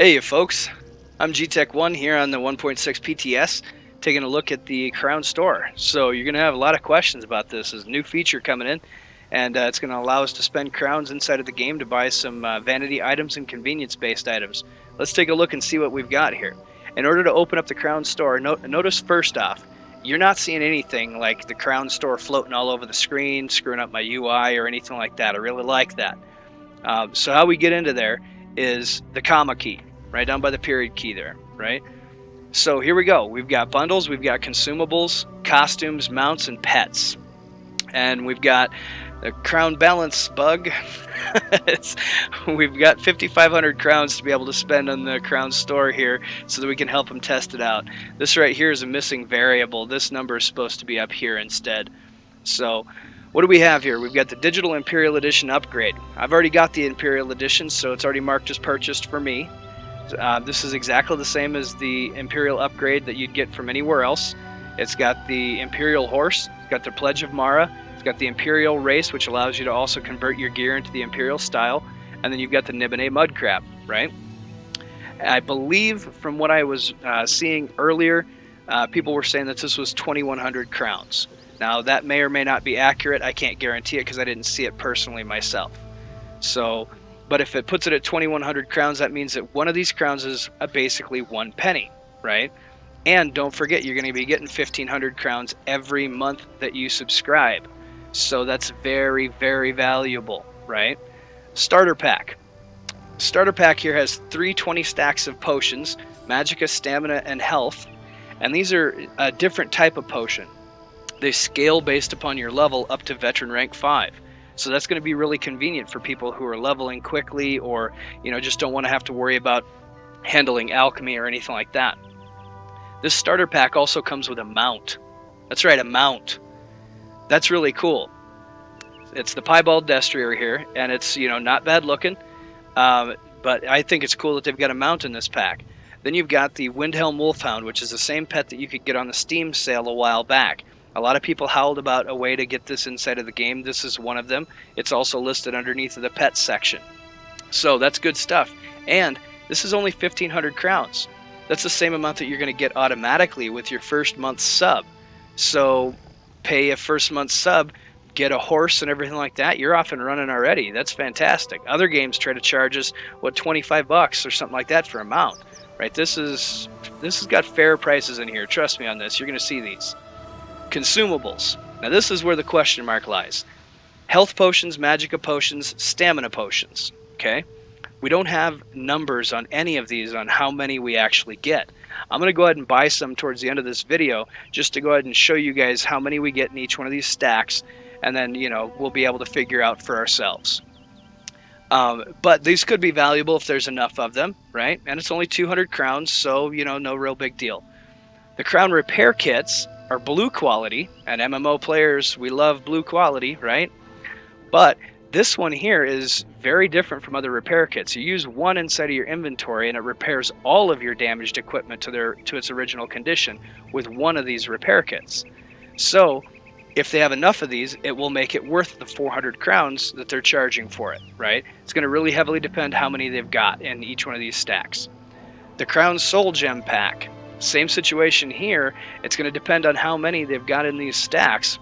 Hey folks, I'm GTech1 here on the 1.6 PTS, taking a look at the Crown Store. So you're going to have a lot of questions about this. There's a new feature coming in, and it's going to allow us to spend crowns inside of the game to buy some vanity items and convenience-based items. Let's take a look and see what we've got here. In order to open up the Crown Store, notice first off, you're not seeing anything like the Crown Store floating all over the screen, screwing up my UI or anything like that. I really like that. So how we get into there is the comma key, right down by the period key there, right? So here we go. We've got bundles, we've got consumables, costumes, mounts, and pets. And we've got the crown balance bug. We've got 5,500 crowns to be able to spend on the crown store here so that we can help them test it out. This right here is a missing variable. This number is supposed to be up here instead. So what do we have here? We've got the Digital Imperial Edition upgrade. I've already got the Imperial Edition, so it's already marked as purchased for me. This is exactly the same as the Imperial upgrade that you'd get from anywhere else. It's got the Imperial Horse, it's got the Pledge of Mara, it's got the Imperial Race, which allows you to also convert your gear into the Imperial style, and then you've got the Nibene Mudcrab, right? I believe from what I was seeing earlier, people were saying that this was 2,100 crowns. Now that may or may not be accurate. I can't guarantee it because I didn't see it personally myself. So, but if it puts it at 2,100 crowns, that means that one of these crowns is basically 1 penny, right? And don't forget, you're going to be getting 1,500 crowns every month that you subscribe. So that's very, very valuable, right? Starter pack. Starter pack here has 320 stacks of potions, magicka, stamina, and health. And these are a different type of potion. They scale based upon your level up to veteran rank 5. So that's going to be really convenient for people who are leveling quickly or, just don't want to have to worry about handling alchemy or anything like that. This starter pack also comes with a mount. That's right, a mount. That's really cool. It's the Piebald Destrier here, and it's, not bad looking. But I think it's cool that they've got a mount in this pack. Then you've got the Windhelm Wolfhound, which is the same pet that you could get on the Steam sale a while back. A lot of people howled about a way to get this inside of the game. This is one of them. It's also listed underneath of the pets section. So that's good stuff. And this is only 1,500 crowns. That's the same amount that you're going to get automatically with your first month's sub. So pay a first month sub, get a horse and everything like that. You're off and running already. That's fantastic. Other games try to charge us, $25 or something like that for a mount. Right? This has got fair prices in here. Trust me on this. You're going to see these. Consumables. Now this is where the question mark lies. Health potions, magicka potions, stamina potions. Okay? We don't have numbers on any of these on how many we actually get. I'm going to go ahead and buy some towards the end of this video just to go ahead and show you guys how many we get in each one of these stacks, and then, we'll be able to figure out for ourselves. But these could be valuable if there's enough of them, right? And it's only 200 crowns, so, no real big deal. The crown repair kits are blue quality, and MMO players, we love blue quality, right? But this one here is very different from other repair kits. You use one inside of your inventory and it repairs all of your damaged equipment to its original condition with one of these repair kits. So if they have enough of these, it will make it worth the 400 crowns that they're charging for it, right? It's going to really heavily depend how many they've got in each one of these stacks. The Crown Soul Gem Pack. Same situation here. It's going to depend on how many they've got in these stacks,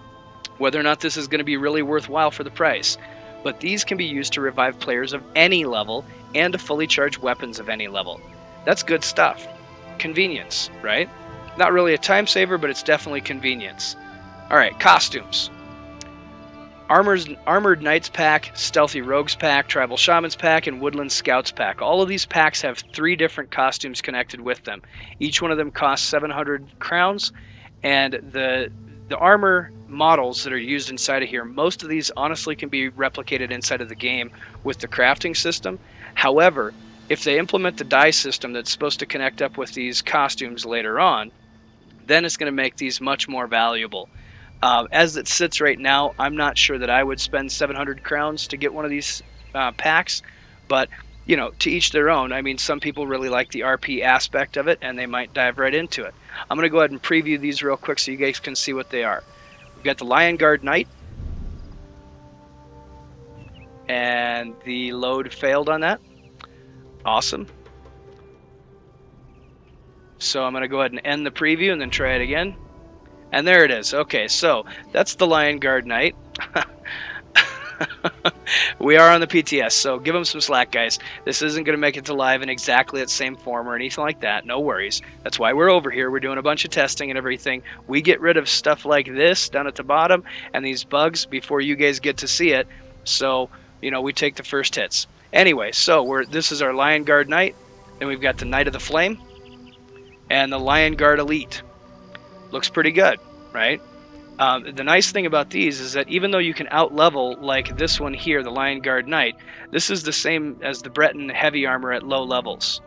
whether or not this is going to be really worthwhile for the price. But these can be used to revive players of any level and to fully charge weapons of any level. That's good stuff. Convenience, right? Not really a time saver, but it's definitely convenience. Alright, costumes. Armored Knights Pack, Stealthy Rogues Pack, Tribal Shamans Pack, and Woodland Scouts Pack. All of these packs have 3 different costumes connected with them. Each one of them costs 700 crowns, and the armor models that are used inside of here, most of these honestly can be replicated inside of the game with the crafting system. However, if they implement the dye system that's supposed to connect up with these costumes later on, then it's going to make these much more valuable. As it sits right now, I'm not sure that I would spend 700 crowns to get one of these packs, but to each their own. I mean, some people really like the RP aspect of it, and they might dive right into it. I'm going to go ahead and preview these real quick so you guys can see what they are. We've got the Lion Guard Knight, and the load failed on that. Awesome. So I'm going to go ahead and end the preview and then try it again. And there it is. Okay, so that's the Lion Guard Knight. We are on the PTS, so give them some slack, guys. This isn't going to make it to live in exactly that same form or anything like that. No worries. That's why we're over here. We're doing a bunch of testing and everything. We get rid of stuff like this down at the bottom and these bugs before you guys get to see it. So, we take the first hits. Anyway, so this is our Lion Guard Knight. Then we've got the Knight of the Flame and the Lion Guard Elite. Looks pretty good, right? The nice thing about these is that even though you can out-level, like this one here, the Lion Guard Knight, this is the same as the Breton heavy armor at low levels.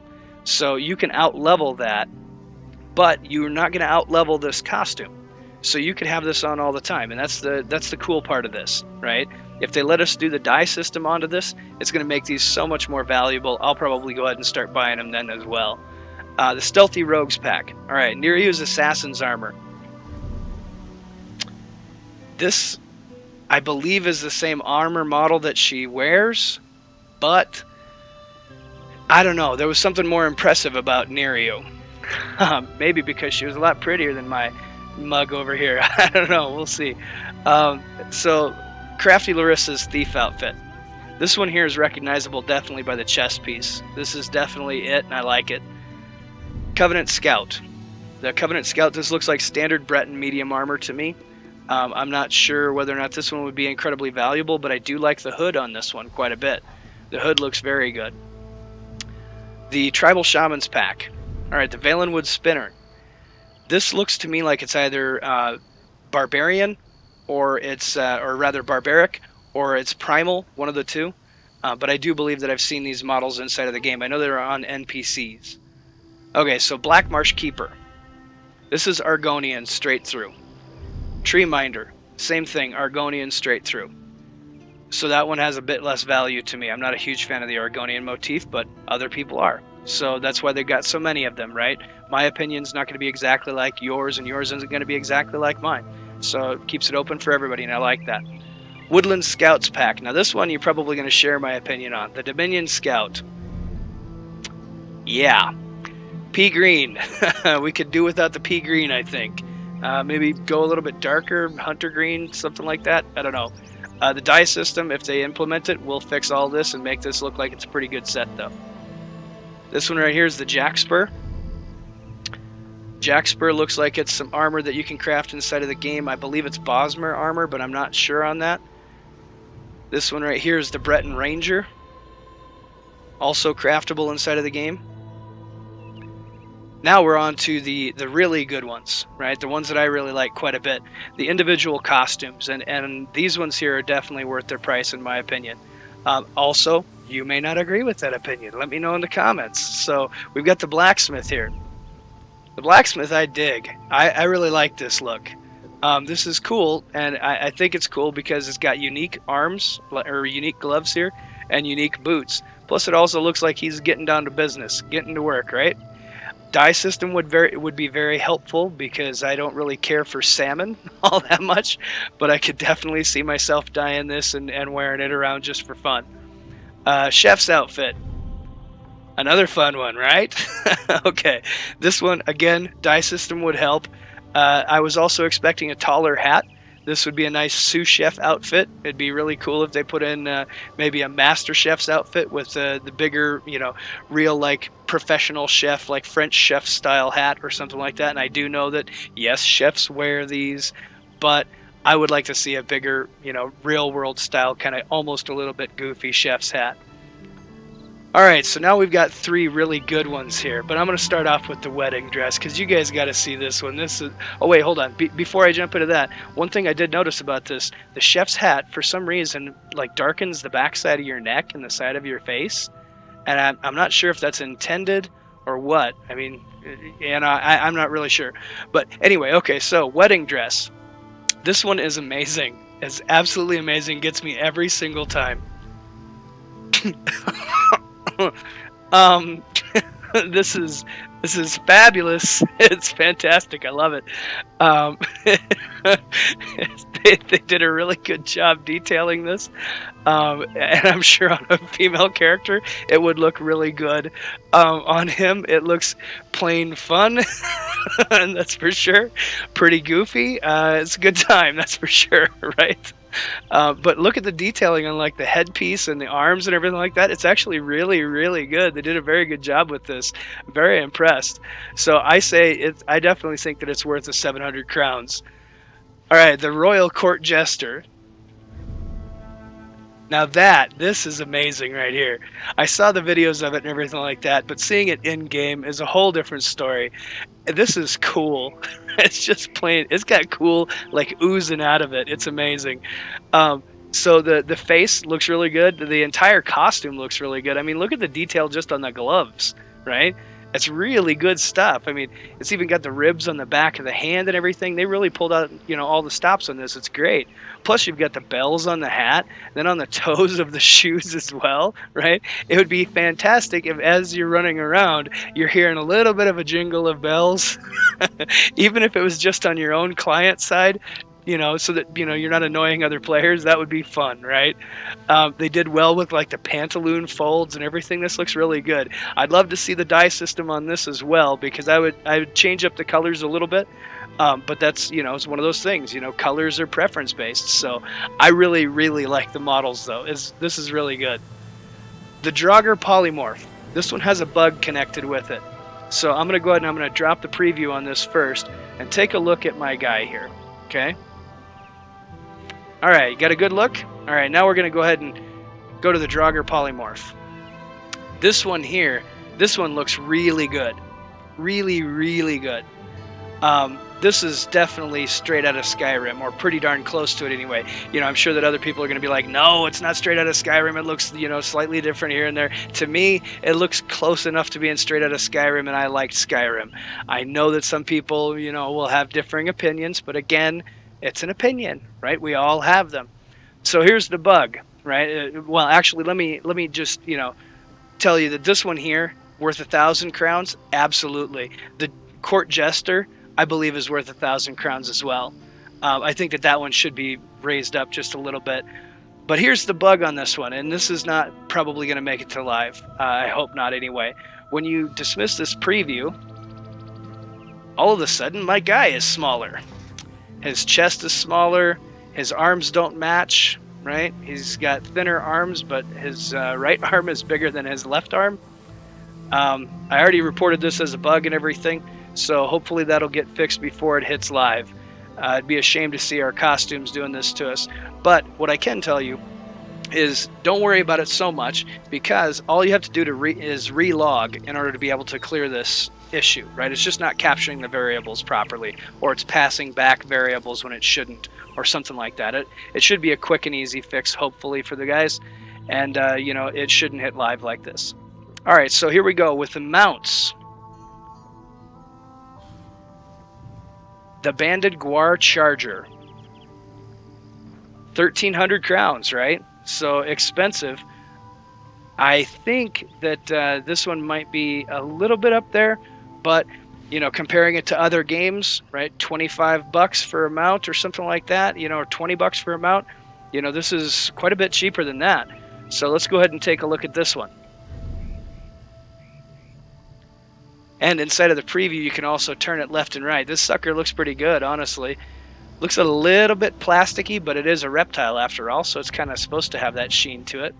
So you can out-level that, but you're not going to out-level this costume. So you could have this on all the time, and that's the cool part of this, right? If they let us do the die system onto this, it's going to make these so much more valuable. I'll probably go ahead and start buying them then as well. The Stealthy Rogues Pack. All right, Niryu's Assassin's Armor. This, I believe, is the same armor model that she wears, but I don't know. There was something more impressive about Niryu. Maybe because she was a lot prettier than my mug over here. I don't know. We'll see. So, Crafty Larissa's Thief outfit. This one here is recognizable definitely by the chest piece. This is definitely it, and I like it. Covenant Scout. The Covenant Scout, this looks like standard Breton medium armor to me. I'm not sure whether or not this one would be incredibly valuable, but I do like the hood on this one quite a bit. The hood looks very good. The Tribal Shaman's Pack. Alright, the Valenwood Spinner. This looks to me like it's either Barbarian, or rather Barbaric, or it's Primal, one of the two. But I do believe that I've seen these models inside of the game. I know they're on NPCs. Okay, so Black Marsh Keeper. This is Argonian straight through. Tree Minder, same thing, Argonian straight through. So that one has a bit less value to me. I'm not a huge fan of the Argonian motif, but other people are. So that's why they've got so many of them, right? My opinion's not going to be exactly like yours, and yours isn't going to be exactly like mine. So it keeps it open for everybody, and I like that. Woodland Scouts Pack. Now this one you're probably going to share my opinion on. The Dominion Scout. Yeah. Pea green. We could do without the pea green, I think. Maybe go a little bit darker, hunter green, something like that. I don't know. The die system, if they implement it, will fix all this and make this look like it's a pretty good set, though. This one right here is the Jack Spur. Jack Spur looks like it's some armor that you can craft inside of the game. I believe it's Bosmer armor, but I'm not sure on that. This one right here is the Breton Ranger. Also craftable inside of the game. Now we're on to the really good ones, right? The ones that I really like quite a bit. The individual costumes, and these ones here are definitely worth their price in my opinion. Also, you may not agree with that opinion. Let me know in the comments. So we've got the Blacksmith here. The Blacksmith I dig. I really like this look. This is cool, and I think it's cool because it's got unique arms, or unique gloves here, and unique boots. Plus it also looks like he's getting down to business, getting to work, right? Die system would be very helpful because I don't really care for salmon all that much, but I could definitely see myself dyeing this and wearing it around just for fun. Chef's outfit. Another fun one, right? Okay, this one, again, die system would help. I was also expecting a taller hat. This would be a nice sous chef outfit. It'd be really cool if they put in maybe a master chef's outfit with the bigger, real like professional chef, like French chef style hat or something like that. And I do know that, yes, chefs wear these, but I would like to see a bigger, real world style, kind of almost a little bit goofy chef's hat. Alright, so now we've got three really good ones here, but I'm going to start off with the wedding dress, because you guys got to see this one. This is... Oh wait, hold on. Before I jump into that, one thing I did notice about this, the chef's hat, for some reason, like darkens the backside of your neck and the side of your face, and I'm not sure if that's intended or what. I mean, I'm not really sure. But anyway, okay, so wedding dress. This one is amazing. It's absolutely amazing. Gets me every single time. this is fabulous. It's fantastic. I love it. Um, they did a really good job detailing this. And I'm sure on a female character, it would look really good. On him, it looks plain fun, and that's for sure. Pretty goofy. It's a good time, that's for sure, right? But look at the detailing on like the headpiece and the arms and everything like that. It's actually really, really good. They did a very good job with this. Very impressed. So I say it. I definitely think that it's worth the 700 crowns. All right, the Royal Court Jester. Now this is amazing right here. I saw the videos of it and everything like that, but seeing it in game is a whole different story. This is cool. It's just plain. It's got cool like oozing out of it. It's amazing. Um, so the face looks really good. The entire costume looks really good. I mean, look at the detail just on the gloves, right? It's really good stuff. I mean, it's even got the ribs on the back of the hand and everything. They really pulled out, all the stops on this. It's great. Plus, you've got the bells on the hat, then on the toes of the shoes as well, right? It would be fantastic if, as you're running around, you're hearing a little bit of a jingle of bells, even if it was just on your own client side, so that you're not annoying other players. That would be fun, right? They did well with like the pantaloon folds and everything. This looks really good. I'd love to see the dye system on this as well, because I would change up the colors a little bit. But that's, it's one of those things, colors are preference based. So I really, really like the models though. This is really good. The Draugr Polymorph. This one has a bug connected with it. So I'm going to go ahead and I'm going to drop the preview on this first and take a look at my guy here. Okay. All right, you got a good look? All right, now we're going to go ahead and go to the Draugr Polymorph. This one here, this one looks really good. Really, really good. This is definitely straight out of Skyrim, or pretty darn close to it anyway. I'm sure that other people are going to be like, no, it's not straight out of Skyrim. It looks, slightly different here and there. To me, it looks close enough to being straight out of Skyrim, and I liked Skyrim. I know that some people, will have differing opinions, but again, it's an opinion, right? We all have them. So here's the bug, right? Well, actually, let me just, tell you that this one here, worth 1,000 crowns, absolutely. The Court Jester, I believe, is worth 1,000 crowns as well. I think that one should be raised up just a little bit. But here's the bug on this one, and this is not probably going to make it to live. I hope not anyway. When you dismiss this preview, all of a sudden my guy is smaller. His chest is smaller. His arms don't match, right? He's got thinner arms, but his right arm is bigger than his left arm. I already reported this as a bug and everything, so hopefully that'll get fixed before it hits live. It'd be a shame to see our costumes doing this to us. But what I can tell you is don't worry about it so much, because all you have to do is relog in order to be able to clear this issue, right? It's just not capturing the variables properly, or it's passing back variables when it shouldn't, or something like that. It should be a quick and easy fix, hopefully, for the guys, and it shouldn't hit live like this. All right, so here we go with the mounts. The Banded Guar Charger. 1,300 crowns, right? So expensive. I think that this one might be a little bit up there, but comparing it to other games, right? $25 for a mount or something like that, or $20 for a mount. This is quite a bit cheaper than that. So let's go ahead and take a look at this one. And inside of the preview, you can also turn it left and right. This sucker looks pretty good, honestly. Looks a little bit plasticky, but it is a reptile after all, so it's kind of supposed to have that sheen to it.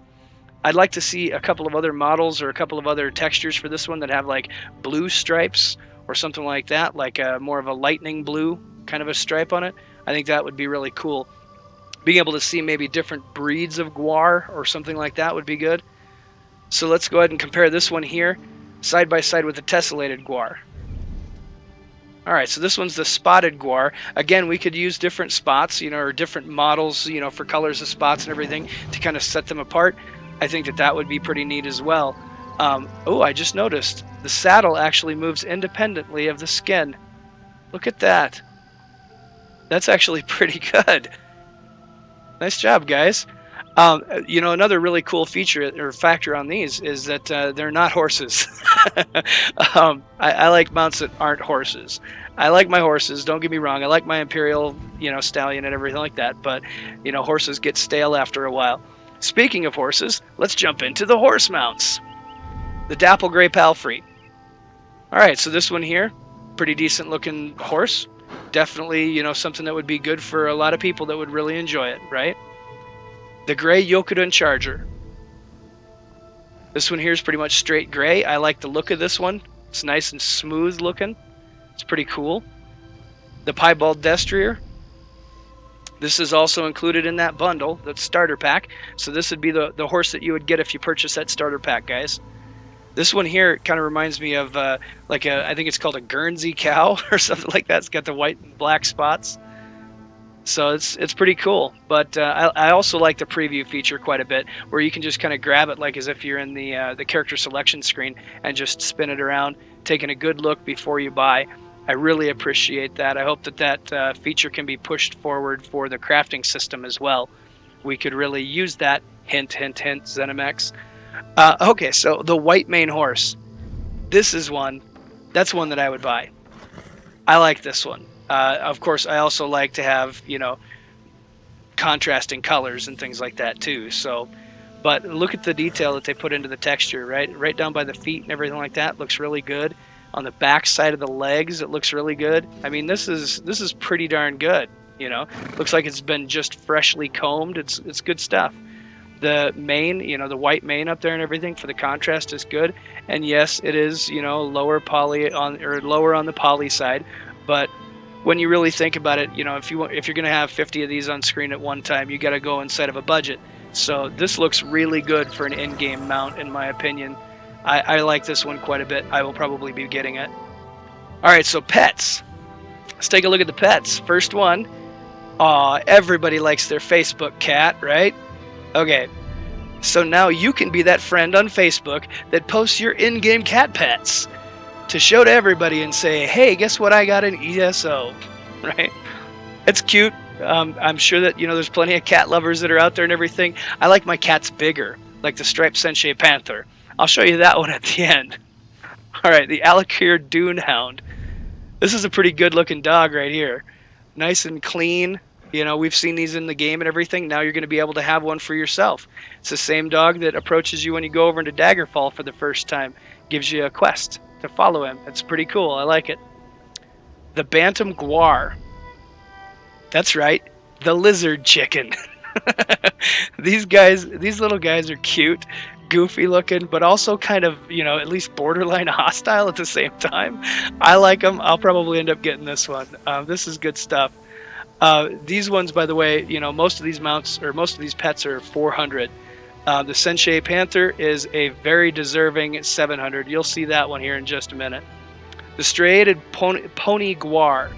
I'd like to see a couple of other models or a couple of other textures for this one that have like blue stripes or something like that, like more of a lightning blue kind of a stripe on it. I think that would be really cool. Being able to see maybe different breeds of guar or something like that would be good. So let's go ahead and compare this one here side by side with the tessellated guar. Alright, so this one's the spotted guar. Again, we could use different spots, or different models, for colors of spots and everything to kind of set them apart. I think that would be pretty neat as well. Oh, I just noticed the saddle actually moves independently of the skin. Look at that. That's actually pretty good. Nice job, guys. Another really cool feature or factor on these is that they're not horses. I like mounts that aren't horses. I like my horses. Don't get me wrong. I like my imperial, stallion and everything like that. But horses get stale after a while. Speaking of horses, let's jump into the horse mounts. The Dapple Gray Palfrey. All right, so this one here, pretty decent looking horse. Definitely, something that would be good for a lot of people that would really enjoy it, right? The Gray Yokoden Charger. This one here is pretty much straight gray. I like the look of this one. It's nice and smooth looking. It's pretty cool. The Piebald Destrier. This is also included in that bundle, the starter pack. So this would be the horse that you would get if you purchase that starter pack, guys. This one here kind of reminds me of I think it's called a Guernsey cow or something like that. It's got the white and black spots. So it's pretty cool. But I also like the preview feature quite a bit, where you can just kind of grab it like as if you're in the character selection screen and just spin it around, taking a good look before you buy. I really appreciate that. I hope that feature can be pushed forward for the crafting system as well. We could really use that. Hint, hint, hint, ZeniMax. Okay, so the white mane horse. This is that's one that I would buy. I like this one. Of course, I also like to have, contrasting colors and things like that too. So, but look at the detail that they put into the texture, right? Right down by the feet and everything like that. Looks really good. On the back side of the legs, it looks really good. I mean, this is pretty darn good. Looks like it's been just freshly combed. It's good stuff. The mane, the white mane up there and everything for the contrast is good. And yes, it is, lower on the poly side, but when you really think about it, if you're going to have 50 of these on screen at one time, you got to go inside of a budget. So this looks really good for an in-game mount, in my opinion. I like this one quite a bit. I will probably be getting it. All right, so pets. Let's take a look at the pets. First one. Everybody likes their Facebook cat, right? Okay, so now you can be that friend on Facebook that posts your in-game cat pets to show to everybody and say, hey, guess what I got in ESO, right? It's cute. I'm sure that, there's plenty of cat lovers that are out there and everything. I like my cats bigger, like the striped Sensei Panther. I'll show you that one at the end. All right, the Alakir Dune Hound. This is a pretty good-looking dog right here. Nice and clean. We've seen these in the game and everything. Now you're going to be able to have one for yourself. It's the same dog that approaches you when you go over into Daggerfall for the first time. Gives you a quest to follow him. It's pretty cool. I like it. The Bantam Guar. That's right. The lizard chicken. These little guys are cute, goofy looking, but also kind of, at least borderline hostile at the same time. I like them. I'll probably end up getting this one. This is good stuff. These ones, by the way, most of these mounts or most of these pets are 400. The Sensei Panther is a very deserving 700. You'll see that one here in just a minute. The Striated Pony Guar.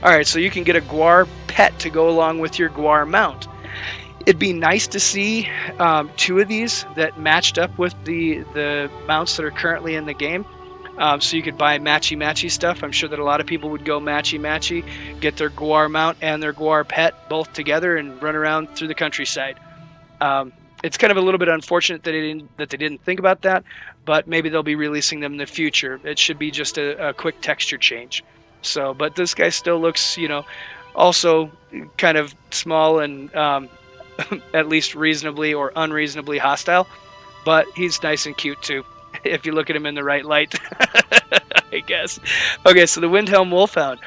All right, so you can get a Guar pet to go along with your Guar mount. It'd be nice to see 2 of these that matched up with the mounts that are currently in the game. So you could buy matchy-matchy stuff. I'm sure that a lot of people would go matchy-matchy, get their Guar mount and their Guar pet both together and run around through the countryside. It's kind of a little bit unfortunate that they didn't think about that, but maybe they'll be releasing them in the future. It should be just a quick texture change. So, but this guy still looks, also kind of small and at least reasonably or unreasonably hostile, but he's nice and cute too. If you look at him in the right light, I guess. Okay, so the Windhelm Wolfhound.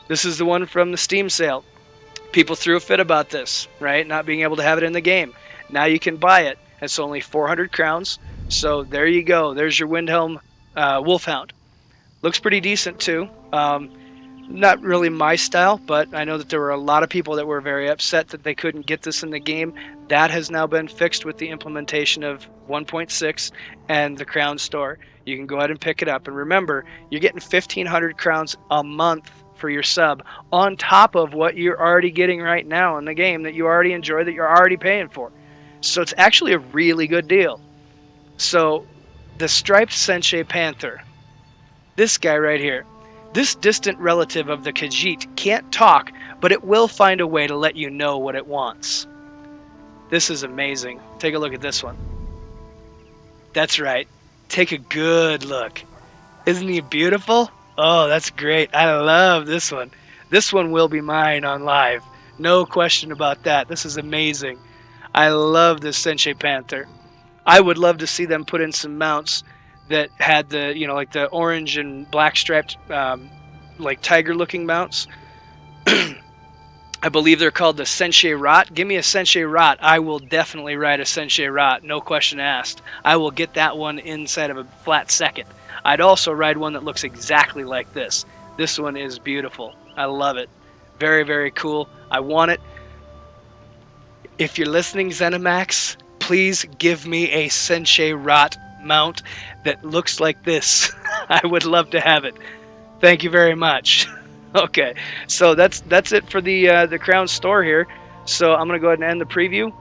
This is the one from the Steam sale. People threw a fit about this, right? Not being able to have it in the game. Now you can buy it. It's only 400 crowns. So there you go. There's your Windhelm Wolfhound. Looks pretty decent too. Not really my style, but I know that there were a lot of people that were very upset that they couldn't get this in the game. That has now been fixed with the implementation of 1.6 and the Crown Store. You can go ahead and pick it up. And remember, you're getting 1,500 crowns a month for your sub on top of what you're already getting right now in the game that you already enjoy, that you're already paying for. So it's actually a really good deal. So the Striped Sensei Panther, this guy right here, this distant relative of the Khajiit can't talk, but it will find a way to let you know what it wants. This is amazing. Take a look at this one. That's right. Take a good look. Isn't he beautiful? Oh, that's great. I love this one. This one will be mine on live. No question about that. This is amazing. I love this Senshei Panther. I would love to see them put in some mounts that had the, like the orange and black striped, like tiger looking mounts. I believe they're called the Senshei Rot. Give me a Senshei Rot. I will definitely ride a Senshei Rot. No question asked. I will get that one inside of a flat second. I'd also ride one that looks exactly like this. This one is beautiful. I love it. Very, very cool. I want it. If you're listening, ZeniMax, please give me a Senshei Rot mount that looks like this. I would love to have it. Thank you very much. Okay, so that's it for the Crown store here. So I'm gonna go ahead and end the preview.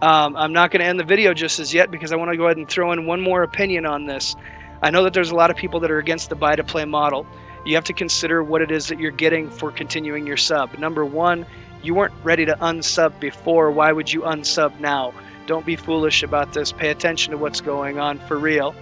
I'm not gonna end the video just as yet because I want to go ahead and throw in one more opinion on this. I know that there's a lot of people that are against the buy to play model. You have to consider what it is that you're getting for continuing your sub. Number one, you weren't ready to unsub before. Why would you unsub now? Don't be foolish about this. Pay attention to what's going on for real.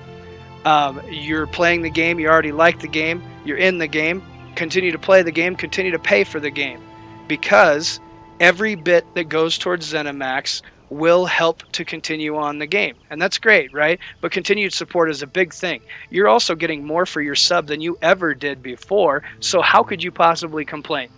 You're playing the game. You already like the game. You're in the game. Continue to play the game, continue to pay for the game, because every bit that goes towards ZeniMax will help to continue on the game, and that's great, right? But continued support is a big thing. You're also getting more for your sub than you ever did before, so how could you possibly complain?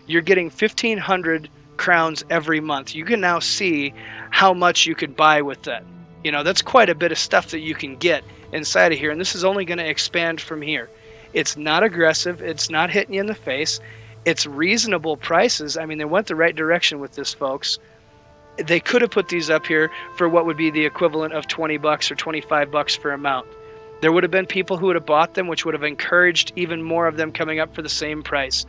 You're getting 1,500 crowns every month. You can now see how much you could buy with that. That's quite a bit of stuff that you can get inside of here, and this is only going to expand from here. It's not aggressive. It's not hitting you in the face. It's reasonable prices. I mean, they went the right direction with this, folks. They could have put these up here for what would be the equivalent of $20 or $25 for a mount. There would have been people who would have bought them, which would have encouraged even more of them coming up for the same price.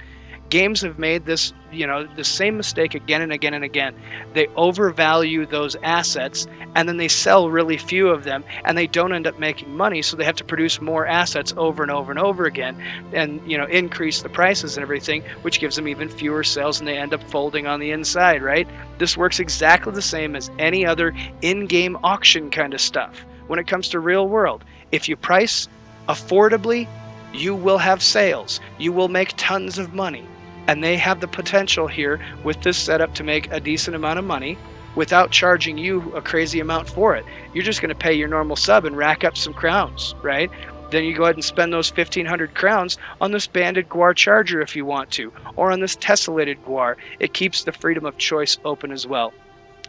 Games have made this, the same mistake again and again and again. They overvalue those assets, and then they sell really few of them, and they don't end up making money, so they have to produce more assets over and over and over again, and increase the prices and everything, which gives them even fewer sales, and they end up folding on the inside, right? This works exactly the same as any other in-game auction kind of stuff when it comes to real world. If you price affordably, you will have sales. You will make tons of money. And they have the potential here with this setup to make a decent amount of money without charging you a crazy amount for it. You're just going to pay your normal sub and rack up some crowns, right? Then you go ahead and spend those 1,500 crowns on this banded guar charger if you want to, or on this tessellated guar. It keeps the freedom of choice open as well.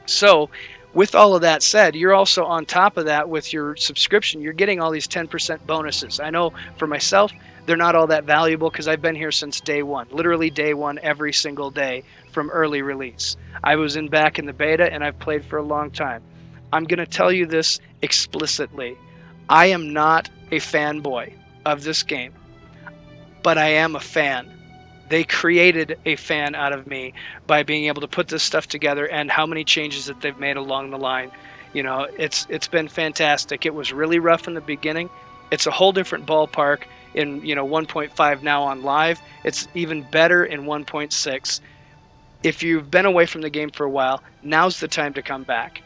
So with all of that said, you're also on top of that with your subscription. You're getting all these 10% bonuses. I know for myself, they're not all that valuable because I've been here since day one, literally day one, every single day from early release. I was back in the beta, and I've played for a long time. I'm going to tell you this explicitly. I am not a fanboy of this game, but I am a fan. They created a fan out of me by being able to put this stuff together, and how many changes that they've made along the line. It's been fantastic. It was really rough in the beginning. It's a whole different ballpark in 1.5 now on live. It's even better in 1.6. If you've been away from the game for a while, now's the time to come back.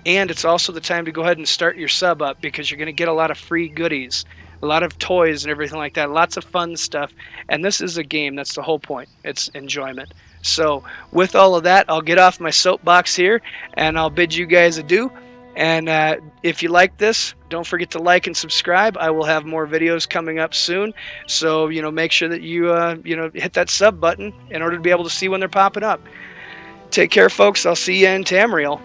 And it's also the time to go ahead and start your sub up, because you're going to get a lot of free goodies, a lot of toys and everything like that, lots of fun stuff. And this is a game, that's the whole point. It's enjoyment. So with all of that, I'll get off my soapbox here, and I'll bid you guys adieu. And if you like this, don't forget to like and subscribe. I will have more videos coming up soon. So, make sure that you, hit that sub button in order to be able to see when they're popping up. Take care, folks. I'll see you in Tamriel.